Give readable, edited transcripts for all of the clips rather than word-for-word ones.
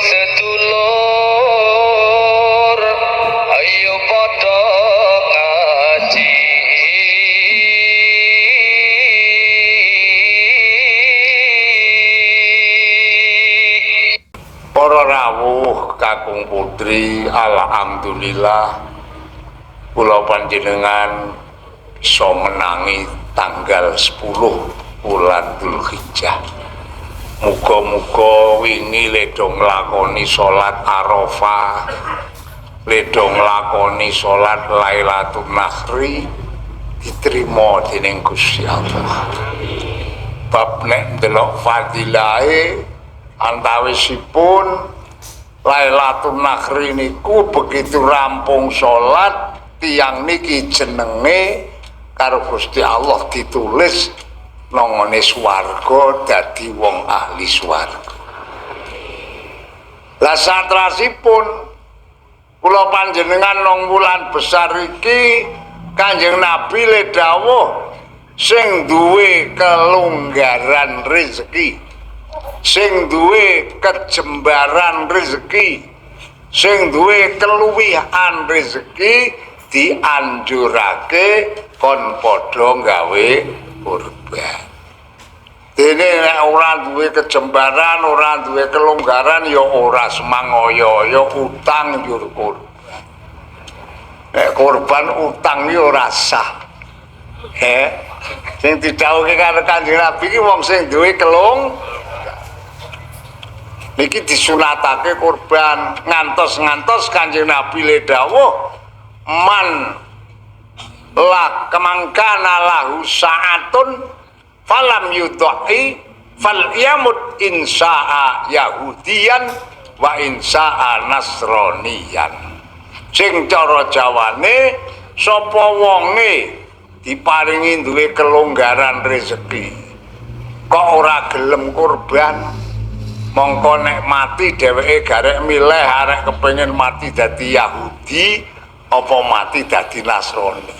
sedulur ayo padha ngaji para rawuh kakung putri alhamdulillah kula panjenengan iso menangi tanggal 10 bulan Dzulhijjah. Muga-muga wingi ledho nglakoni salat Arafah, ledho nglakoni salat Lailatul Nahri diterima dening Gusti Allah. Bab nek ndelok fadilahe antawisipun Lailatul Nahri niku begitu rampung salat tiyang niki jenenge karo Gusti Allah ditulis nangone swarga dadi wong ahli swarga. Lah satrasipun kula panjenengan nang wulan besar iki Kanjeng Nabi le dawuh sing duwe kelonggaran rezeki, sing duwe kejembaran rezeki, sing duwe keluwihan rezeki dianjurake kon padha gawe kurban. Dene nek ora duwe kejembaran, ora duwe kelonggaran ya ora semangaya, ya utang njur kurban. Nek kurban utang ya ora sah. Sing didhawuhke karo Kanjeng Nabi iki wong sing duwe niki disunatake kurban ngantos Kanjeng Nabi le dawuh man la kemangkana lahu sa'atun falam yudai fal yamut insa'a yahudiyan wa insa'a nasroniyan. Sing cara Jawane sapa wonge diparingi duwe kelonggaran rezeki kok ora gelem kurban, mongko nek mati dheweke garek milih arek kepengin mati dadi Yahudi apa mati dadi Nasrani.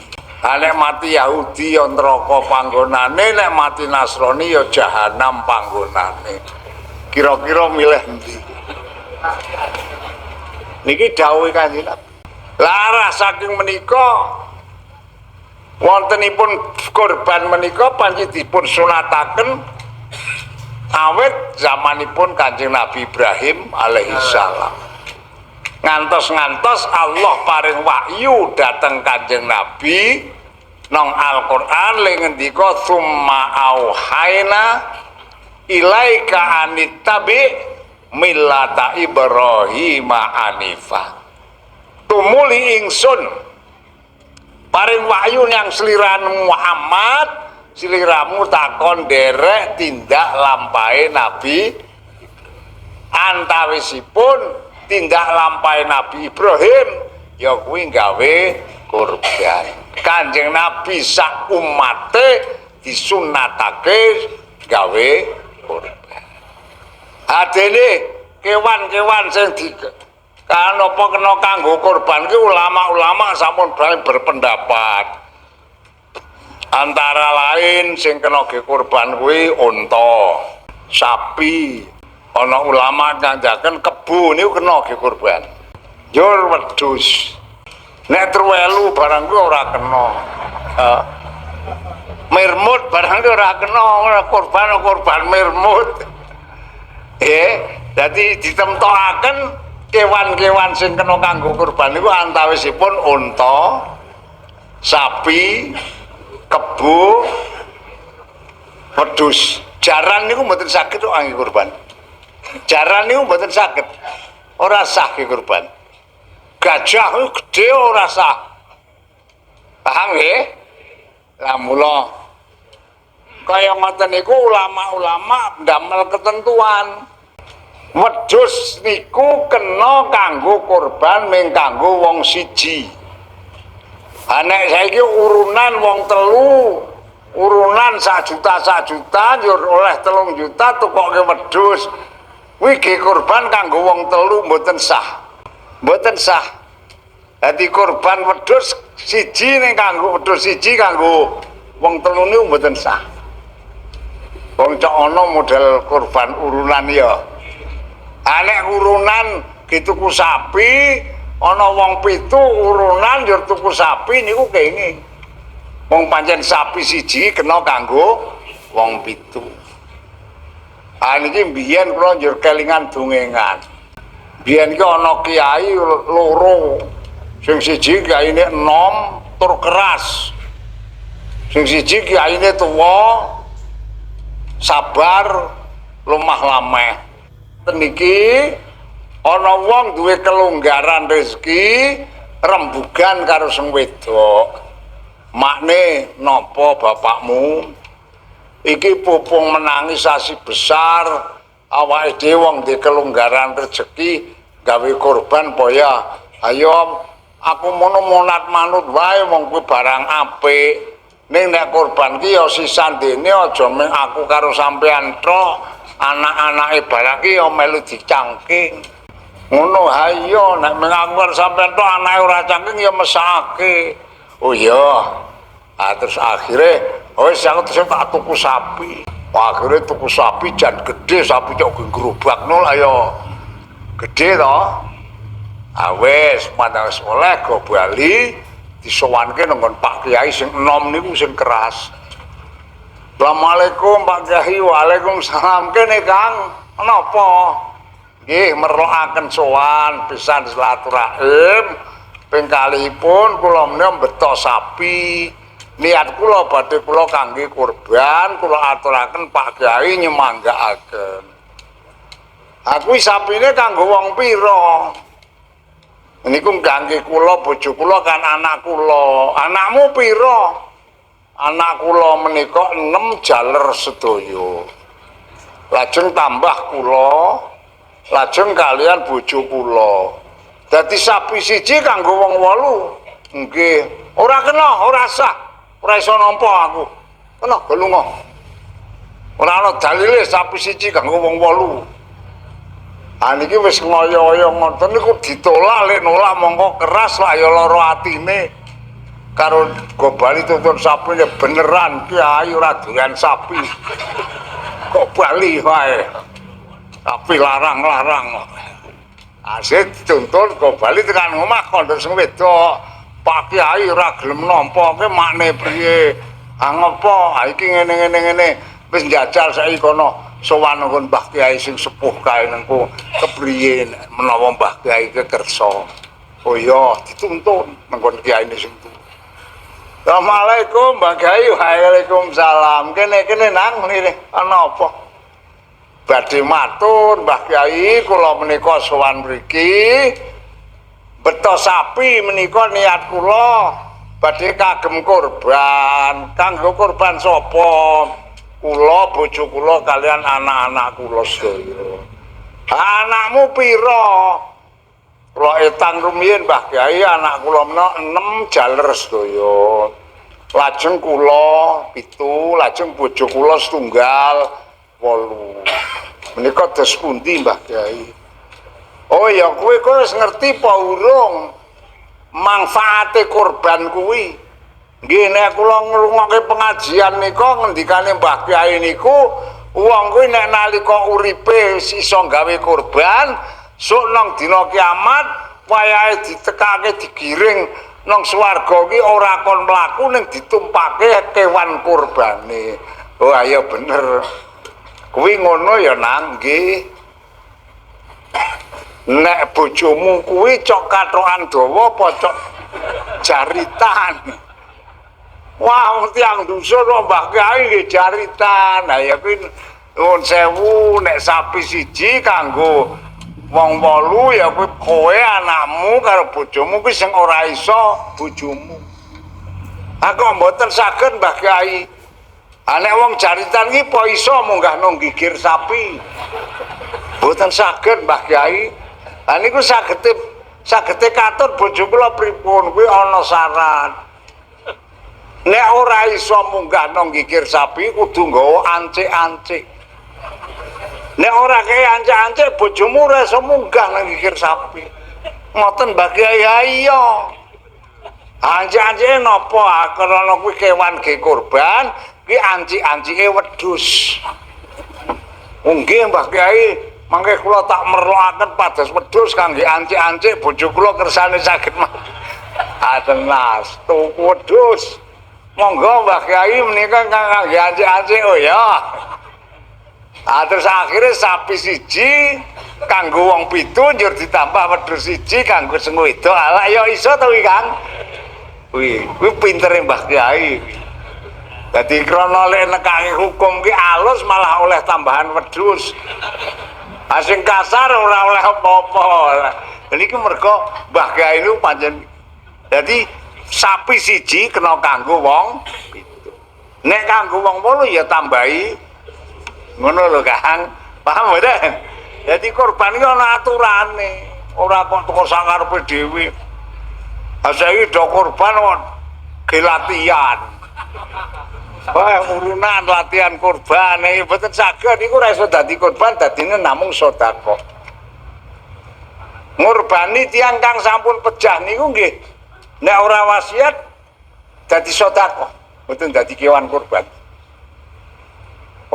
Nek mati Yahudi ya neraka panggonane, nek mati Nasrani ya jahanam panggonane. Kira-kira milih endi? Niki dawuhe Kanjeng Nabi. Lah saking menika wontenipun kurban menika panci dipun sunataken awet zamanipun Kanjeng Nabi Ibrahim alaihi salam. Ngantos Allah paring wahyu dateng Kanjeng Nabi nang Al-Qur'an le ngendika summa auhayna ilaika anittabi millata Ibrahim hanifa. Tumuli ingsun paring wahyu yang seliramu Muhammad, seliramu takon derek tindak lampahe Nabi antawisipun tindak lampahe Nabi Ibrahim ya kuwi gawe kurban. Kanjeng Nabi sak umate disunatake gawe kurban. Adene kewan-kewan sing kan apa kena kanggo kurban ki ulama-ulama sampun berpendapat. Antara lain sing kena ge kurban kuwi unta, sapi. Ana ulama nganjaken kebo niku kena ge kurban. Njur wedhus. Nek truwelu barang kuwi ora kena. Mirmut barang kuwi ora kena, ora kurban mirmut. Dadi ditemtokaken kewan-kewan sing kena kanggo kurban niku antawisipun unta, sapi, kebo, wedhus. Jaran niku mboten saged kok angge kurban. Jaran niku mboten saged. Ora sah ke kurban. Gajah niku gedhe ora sah. Paham nggih? Lah mula kaya ngoten niku ulama-ulama ndamel ketentuan. Wedhus niku kena kanggo kurban mung kanggo wong siji. Nek saiki urunan wong telu, urunan 1 juta njur oleh 3 juta tukoke wedhus. Kuwi ge kurban kanggo wong telu mboten sah. Mboten sah. Dadi kurban wedhus siji ning kanggo wedhus siji kanggo wong telu niku mboten sah. Wong cok ana model kurban urunan ya. Anek urunan tuku sapi, ana wong 7 urunan yo tuku sapi niku kenging. Wong pancen sapi siji kena kanggo wong 7. Niki mbiyen kula njur kelingan dongengan. Mbiyen iki ana kiai loro. Sing siji kiyaine enom tur keras. Sing siji kiyaine tuwa sabar lemah lameh. Niki ana wong duwe kelonggaran rezeki rembugan karo sing wedok. Makne napa bapakmu iki pupung menangi sasi besar awake dhewe wong di kelonggaran rezeki gawe korban poya ayo aku monat manut wae wong kuwi barang apik ning nek korban ki ya sisandene aja mung aku karo sampean tok anak-anake barang ki ya melu dicangking ngono ayo nek mung aku karo sampean tok anake ora cangking ya mesake. Oh iya, terus akhirnya, wis aku terus tak tuku sapi. Akhirnya tuku sapi jan gede, sapi cok gerobak nol ayo gede toh. Wis padahal oleh go Bali disowanke nang Pak Kiai sing enom niku sing keras. Assalamualaikum Pak Kiai, waalaikumsalam. Kene Kang, napa? Nggih merlokaken sowan pisan silaturahim. Ping kalihipun kula menika beto sapi. Niat kula badhe kula kangge kurban, kula aturaken Pak Kiai nyemanggaaken. Aku sapine kanggo wong pira? Niku kangge kula bojo kula kan anak kula. Anakmu pira? Anak kula menika 6 jaler sedaya. Lajeng tambah kula, lajeng kalian bojo kula. Dadi sapi siji kanggo wong 8. Nggih, ora kena, ora sah. Ora iso nampa aku. Kena gelunga. Ora ana dalile sapi siji kanggo wong 8. Niki wis ngoyo-oyo ngoten niku ditolak lek nolak mongko keras lah ya lara atine. Karo go Bali tuntun sapi ya beneran Kiai ora doyan sapi. Kok Bali wae. Tapi larang-larang. Asih dituntun go Bali tekan omah kondok sing wedok. Pak Kiai ora gelem nampa ke makne priye? Ngapa? Iki ngene. Wis njajal saiki kono sowan nggon Mbah Kiai sing sepuh kae nengku kepriye menawa Mbah Kiai ke kersa. Oh iya, dituntun nggon Kiai sing tuwa. Assalamualaikum Mbah Kiai, waalaikumsalam. Kene nang ngene ana apa? Badhe matur Mbah Kiai kula menika sowan mriki beto sapi menika niat kula badhe kagem kurban. Kanggo kurban sapa? Kula bojo kula kalian anak-anak kula sedaya. Anakmu pira? Kula etang rumiyin Mbah Kiai anak kula menika 6 jaler sedaya. Lajeng kula 7, lajeng bojo kula setunggal 8. Menika dos pundi Mbah Kiai? Oh ya kowe wis ngerti apa urung manfaate kurban kuwi? Nggih nek kula ngrungokke pengajian nika ngendikane Mbah Kiai niku wong kuwi nek nalika uripe iso gawe kurban, sok nang dina kiamat wayahe ditekake digiring nang swarga ki ora kon mlaku ning ditumpake kewan kurbane. Oh ayo bener. Kuwi ngono ya nang nggih. Nek bojomu kuwi cok kathokan dawa apa cok jaritan? Wah, tiang dusun kok Mbah Kiai nggih jaritan. Lah ya kuwi nuwun sewu nek sapi siji kanggo wong 8 ya kuwi kowe anakmu karo bojomu kuwi sing ora iso bojomu. Aku mboten saged Mbah Kiai. Nek wong jaritan iki po iso munggah nang gigir sapi. Mboten saged Mbah Kiai. Lah niku sagete katut bojo kula pripun kuwi ana syarat. Nek ora iso munggah nang gigir sapi kudu nggawa ancik-ancik. Nek ora kaya ancik-ancik bojomu ora iso munggah nang gigir sapi. Ngoten Mbah Kiai iya. Ancik-ancike napa? Karena kuwi kewan ge kurban, ki ancik-ancike wedhus. Nggih Mbah Kiai, Mangke kula tak merlokaken pados wedhus kangge ancik-ancik bojo kula kersane saged atenas tuku wedhus. Monggo Mbah Kyai menika kangge ancik-ancik oh ya. Terus akhirnya sapi siji kanggo wong 7 njur ditambah wedhus siji kanggo sing wedok. Ala ya iso to iki Kang. Kuwi pintere Mbah Kyai. Dadi krana lek nekake hukum ki alus malah oleh tambahan wedhus. Sing kasar ora oleh apa-apa. Niki mergo Mbah Kyai niku pancen dadi sapi siji kena kanggo wong 7. Nek kanggo wong 8 ya tambahi ngono lho Kang. Paham mboten? Dadi kurban iki ana aturane. Ora kok teko sakarepe dhewe. Saiki do kurban ke latihan. Wah, urunan latihan kurban iki mboten saged niku ora iso dadi kurban, dadine namung sedekah. Ngurbani tiyang kang sampun pejah niku nggih nek ora wasiat dadi sedekah, mboten dadi kewan kurban.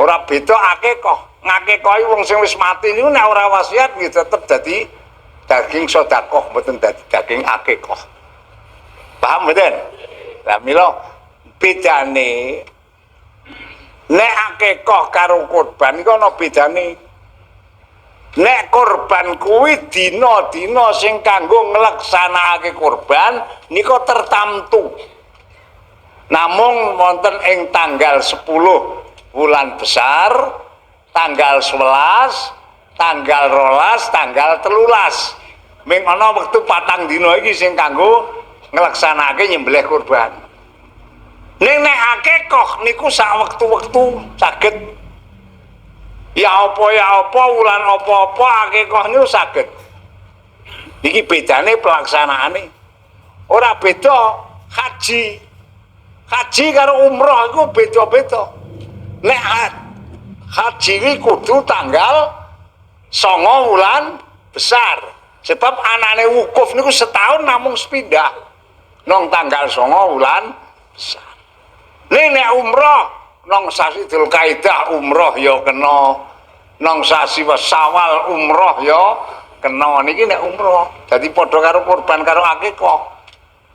Ora beda akekah. Ngakekohi wong sing wis mati niku nek ora wasiat nggih tetep dadi daging sedekah, mboten dadi daging akekah. Paham mboten? Lah mila bedane nek akekah karo kurban iku ana bedane. Nek kurban kuwi dina-dina sing kanggo ngleksanakake kurban nika tertamtu. Namung wonten ing tanggal 10 bulan besar, tanggal 11, tanggal 12, tanggal 13. Ming ana wektu 4 dina iki sing kanggo ngleksanakake nyembelih kurban. Nek akekah niku sak wektu-wektu saged. Ya apa wulan apa-apa akekah niku saged. Iki bedane pelaksanaane. Ora beda haji. Haji karo umroh iku beda-beda. Nek haji iki kudu tanggal 9 wulan besar. Sebab anane wukuf niku setahun namung sepindah. Nang tanggal 9 wulan besar. Nek umroh nang sasi Dzulkaidah umroh ya kena, nang sasi Syawal umroh ya kena. Niki nek umroh dadi padha karo kurban karo akekah.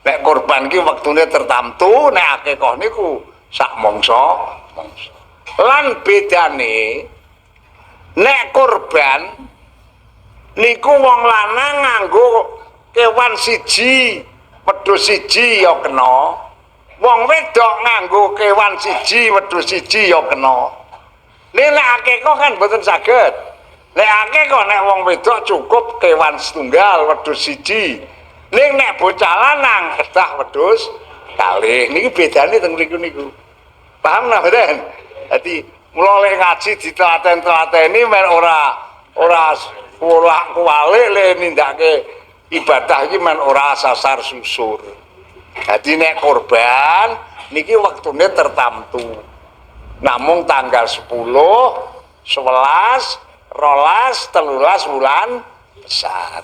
Nek kurban ki wektune tertamtu, nek akekah niku sak mangsa. Lan bedane nek kurban niku wong lanang nganggo kewan siji, wedhus siji ya kena. Wong wedok nganggo kewan siji, wedhus siji ya kena. Nek akekah kan mboten saged. Nek akekah nek wong wedok cukup kewan setunggal, wedhus siji. Nek bocah lanang kedah wedhus kalih. Niki bedane teng mriku niku. Paham nggih mboten? Dadi mula lek ngaji ditelaten-telateni men ora kuwalik lek nindakake ibadah iki men ora sasar susur. Jadi nek kurban niki wektune tertamtu. Namung tanggal 10, 11, 12, 13 bulan besar.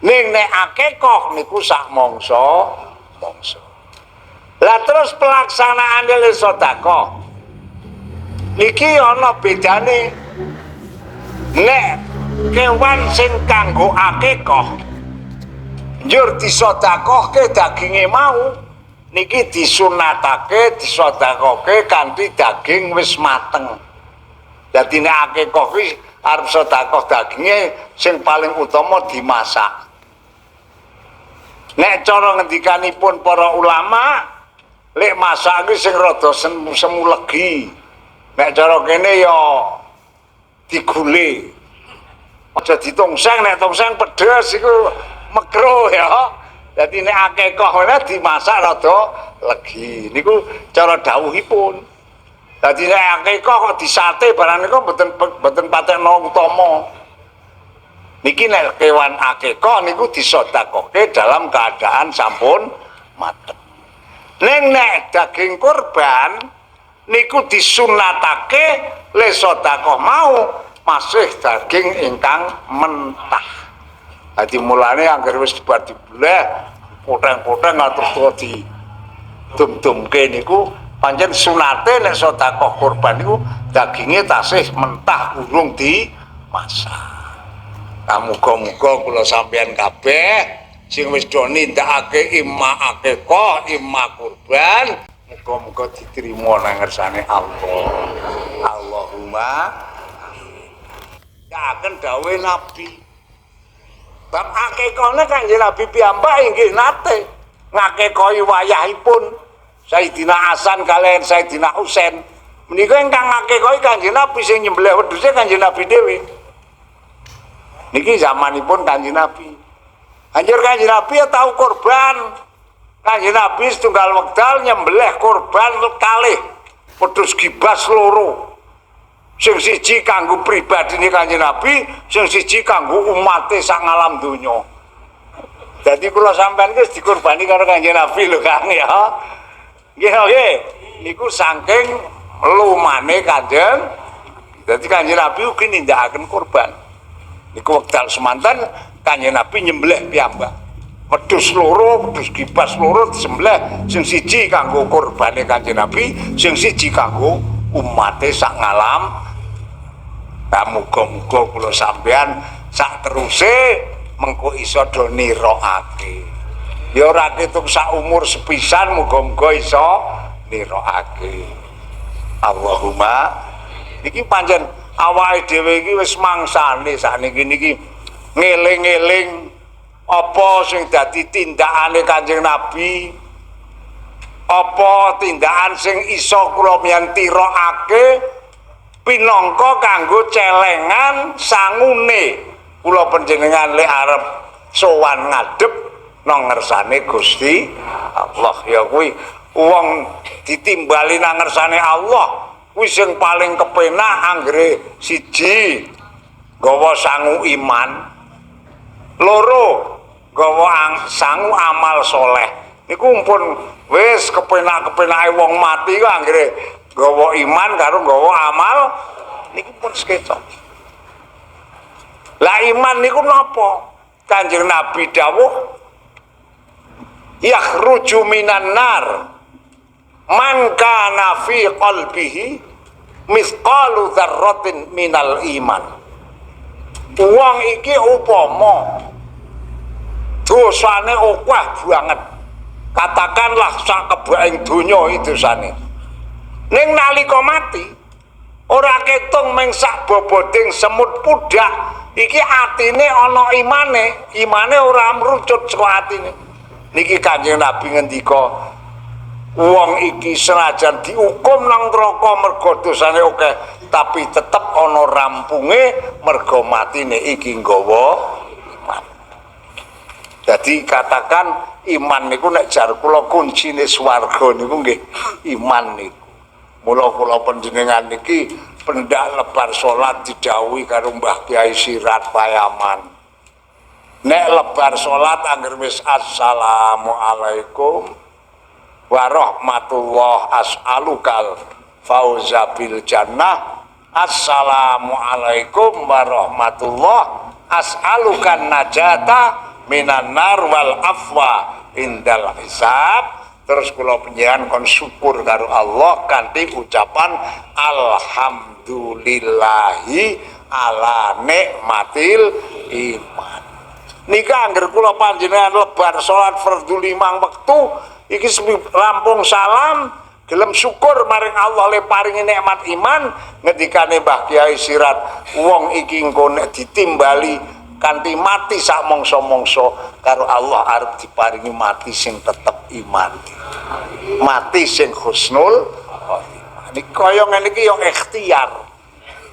Nek akekah niku sak mangsa. Lah terus pelaksanaan le sedekah. Niki ana bedane. Nek kewan sing kanggo akekah njur disedekahke daginge mau niki disunatake disedekahke kanthi daging wis mateng. Dadi nek akekah kuwi arep sedekah daginge sing paling utama dimasak. Nek cara ngendikanipun para ulama, lek masak kuwi sing rada semu legi. Nek cara kene ya digule. Aja ditongseng, nek tongseng pedes iku makruh ya. Jadi nek akekah menawa dimasak rada legi. Niku cara dawuhipun. Dadi nek akekah kok disate barang niku mboten patekno utama. Niki nek kewan akekah niku disedekahke dalam keadaan sampun mateng. Nek daging kurban niku disunatake le sedekah mau masih daging ingkang mentah. Dadi mulane anggere wis dibar dibeleh, poteng-poteng atus di dum-dumke niku pancen sunate nek sedekah kurban niku daginge tasih mentah urung dimasak. Muga-muga kula sampeyan kabeh sing wis do nindakake imma akikah, imma kurban, muga-muga diterima nang ngersane Allah. Allahumma ya akan dawuh Nabi. Bab akikahne Kanjeng Nabi piyambak inggih nate ngakekahi wayahipun Sayyidina Hasan kaliyan Sayyidina Husain. Menika ingkang ngakekahi Kanjeng Nabi sing nyembelih wedhuse Kanjeng Nabi dhewe. Niki zamanipun Kanjeng Nabi. Anjur Kanjeng Nabi ya tahu korban. Kanjeng Nabi setunggal wekdal nyembelih korban kalih wedhus gibas loro. Sing siji kanggo pribadine Kanjeng Nabi, sing siji kanggo umate sak ngalam donya. Dadi kula sampean iki dikurbani karo Kanjeng Nabi lho Kang ya. Nggih nggih. Niku saking lumane Kanjeng. Dadi Kanjeng Nabi ugi nindakaken kurban. Niku wekdal semanten Kanjeng Nabi nyembelih piyambak. Wedhus loro, wedhus gibas loro disembelih, sing siji kanggo kurbane Kanjeng Nabi, sing siji kanggo umate sak ngalam. Muga-muga kula sampeyan sak teruse mengko iso do nirokake. Ya ora ketung sak umur sepisan, muga-muga iso nirokake. Allahumma iki pancen awake dhewe iki wis mangsane sakniki niki ngeling-eling apa sing dadi tindakane Kanjeng Nabi, apa tindakan sing iso kula miyantirokake pinangka kanggo celengan sangune kula panjenengan lek arep sowan ngadhep nang ngersane Gusti Allah. Ya kuwi wong ditimbali nang ngersane Allah kuwi sing paling kepenak anggere siji gawa sangu iman, loro gawa sangu amal soleh. Niku pun wis kepenak-kepenake wong mati kok anggere gawa iman karo gawa amal niku pun sekecok. Lah iman niku napa? Kanjeng Nabi dawuh yakhruju minan nar man kana fi qalbihi mithqalu dzarratin minal iman. Wong iki upama dosane akeh banget. Katakanlah sak kebaing donya itu dosane. Ning nalika mati ora ketung meng sak boboding semut pudak, iki atine ana imane ora mrucut saka atine. Niki Kanjeng Nabi ngendika wong iki senajan diukum nang neraka mergo dosane akeh, tapi tetep ana rampunge mergo matine iki nggawa iman. Jadi katakan iman niku nek jar kula kuncine swarga niku nggih iman niku. Mula kula panjenengan niki pendak lebar salat didhawuhi karo Mbah Kyai Sirat Payaman. Nek lebar salat angger wis assalamualaikum warahmatullah as'alukal fauza bil jannah, assalamualaikum warahmatullah as'alukan najata minan nar wal afwa indal hisab. Terus kula panjenengan kon syukur karo Allah kanthi ucapan alhamdulillahi ala nikmatil iman. Nika angger kula panjenengan lebar salat fardhu 5 wektu iki rampung salam gelem syukur maring Allah le paringi nikmat iman. Ngendikane Mbah Kyai Sirat, wong iki engko nek ditimbali kanthi mati sak mangsa-mangsa karo Allah arep diparingi mati sing tetep iman, mati sing husnul khotimah. Niki kaya ngene iki ya ikhtiar.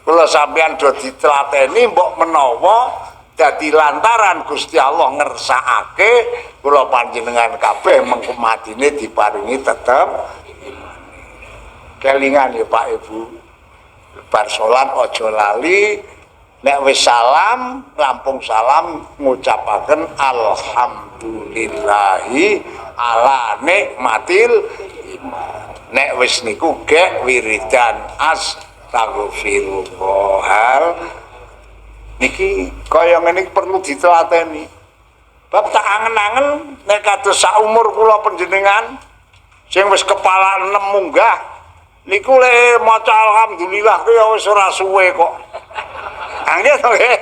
Kula sampeyan do ditlateni mbok menawa dadi lantaran Gusti Allah ngersakake kula panjenengan kabeh mengko matine diparingi tetep iman. Kelingan ya Pak Ibu, bar salat aja lali nek wis salam, rampung salam ngucapaken alhamdulillahi ala nikmatil iman. Nek wis niku gek wiridan astaghfirullah. Niki kaya ngene perlu ditelateni. Bab tak angen-angen nek kados sak umur kula panjenengan sing wis kepala 6 munggah niku le maca alhamdulillah ku ya wis ora suwe kok. Nggih to nggih.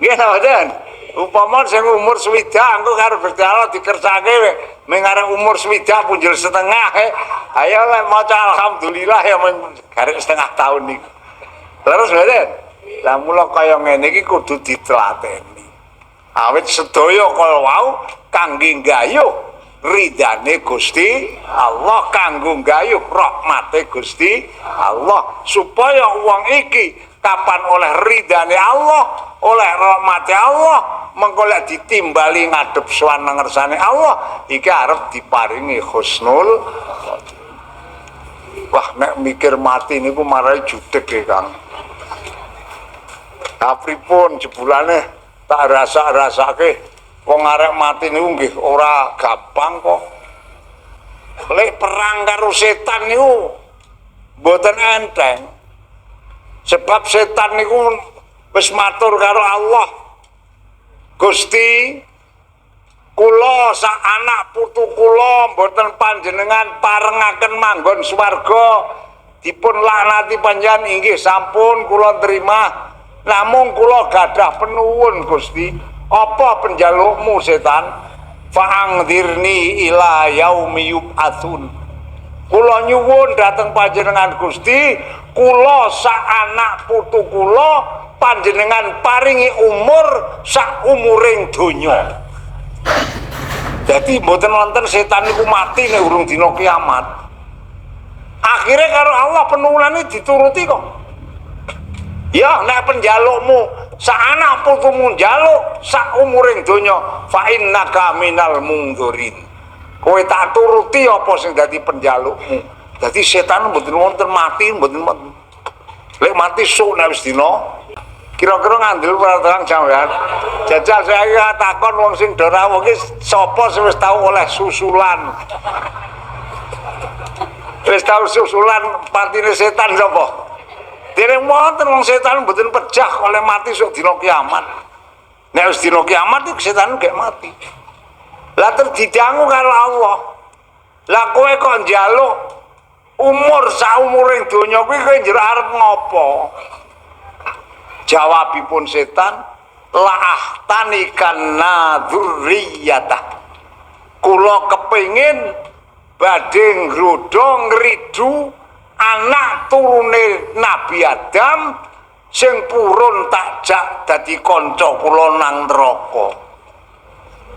Nggih mboten. Upama sing umur swidak engko karo Gusti Allah dikersake ming arek umur swidak punjul setengah. Ayo lek maca alhamdulillah ya garek setengah tahun niku. Terus mboten. Lah mula kaya ngene iki kudu ditlateni. Awit sedaya kala wau kangge gayuh ridane Gusti Allah, kanggo gayuh rahmate Gusti Allah, supaya wong iki kapan oleh ridane Allah, oleh rahmate Allah, mengko lek ditimbali ngadep swana ngersane Allah iki arep diparingi husnul. Wah nek mikir mati niku marai judeg nggih Kang. Apripun jebulane tak rasa-rasake wong arek mati niku nggih ora gampang kok. Lek perang karo setan niku mboten enteng. Sebab setan niku wis matur karo Allah. Gusti, kula sak anak putu kula mboten panjenengan parengaken manggon swarga, dipun laknati panjenengan inggih sampun kula terima. Namung kula gadah penuwun Gusti, apa penjalukmu setan? Fa'angdirni ila yaumi yub'atsun. Kula nyuwun dhateng panjenengan Gusti, kula sak anak putu kula panjenengan paringi umur sak umuring donya. Jadi mboten wonten setan niku mati nek urung dina kiamat. Akhire karo Allah penuwunane dituruti kok. Ya nek penjalukmu sak anak putumu njaluk sak umuring donya fa innaka minal mungdhurin. Kowe tak turuti apa sing dadi penjalukmu. Dadi setan mboten wonten mati, mboten wonten. Lek mati sok nek wis dina kira-kira ngandel perang sampean. Jajal saya takon wong sing do rawuh ki sapa sing wis tau oleh susulan. Wis tau susulan partine setan sapa? Dereng wonten wong setan mboten pejah oleh mati sok dina kiamat. Nek wis dina kiamat iki setan gek mati. Lah terdidangu karo Allah. Lah kowe kok njaluk umur saumuring donya kuwi kowe njero arep ngopo? Jawabipun setan, la'ah tanikan nadzurriyata. Kula kepengin badhe ngrodha ngridu anak turune Nabi Adam sing purun takjak dadi kanca kula nang neraka.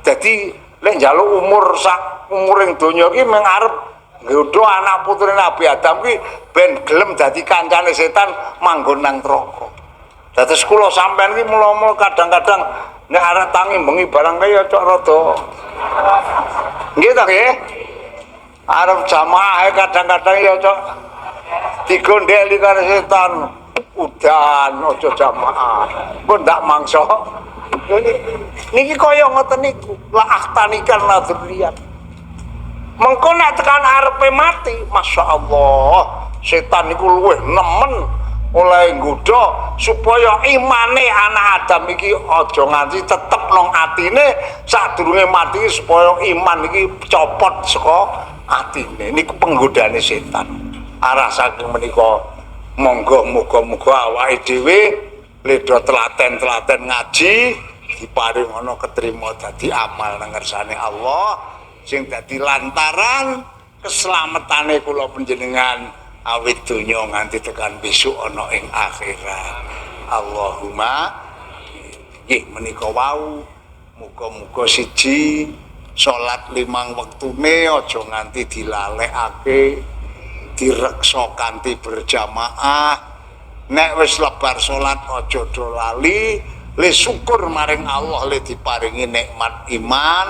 Dadi lek njaluk umur sak umuring donya iki mung arep nggodha anak putrine Nabi Adam ki ben gelem dadi kancane setan manggon nang neraka. Dados kula sampean iki mula-mula kadang-kadang nek arep tangi bengi barang kaya cok rada. Nggih ta nggih? Arep jamaah kadang-kadang ya cok digondheli karo setan. Udan aja jamaah. Pun ndak mangsa. Niki kaya ngoten niku, la ahtanikan nadzuriyat. Mengko nek tekan arepe mati, masyaallah, setan niku luwih nemen oleh nggodha supaya imane anak Adam iki aja nganti tetep nang atine sadurunge mati supaya iman iki copot saka atine. Niku penggodane setan. Arah saking menika monggo muga-muga awake dhewe ledha telaten-telaten ngaji diparing ana ketrima dadi amal nang ngersane Allah sing dadi lantaran keslametane kula panjenengan awit donya nganti tekan besok ana ing akhirat. Allahumma nggih menika wau muga-muga siji salat 5 wektune aja nganti dilalekake, direksa kanthi berjamaah. Nek wis lebar salat aja do lali, le syukur maring Allah le diparingi nikmat iman.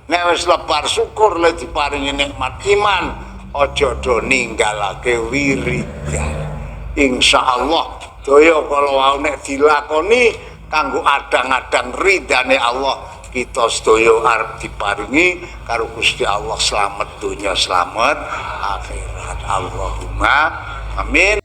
Nek wis lebar syukur le diparingi nikmat iman, aja do ninggalake wiridan. Insyaallah daya kala wau nek dilakoni kanggo adang-adang ridane Allah, kita sedaya arep diparingi karo Gusti Allah slamet donya slamet akhirat. Allahumma amin.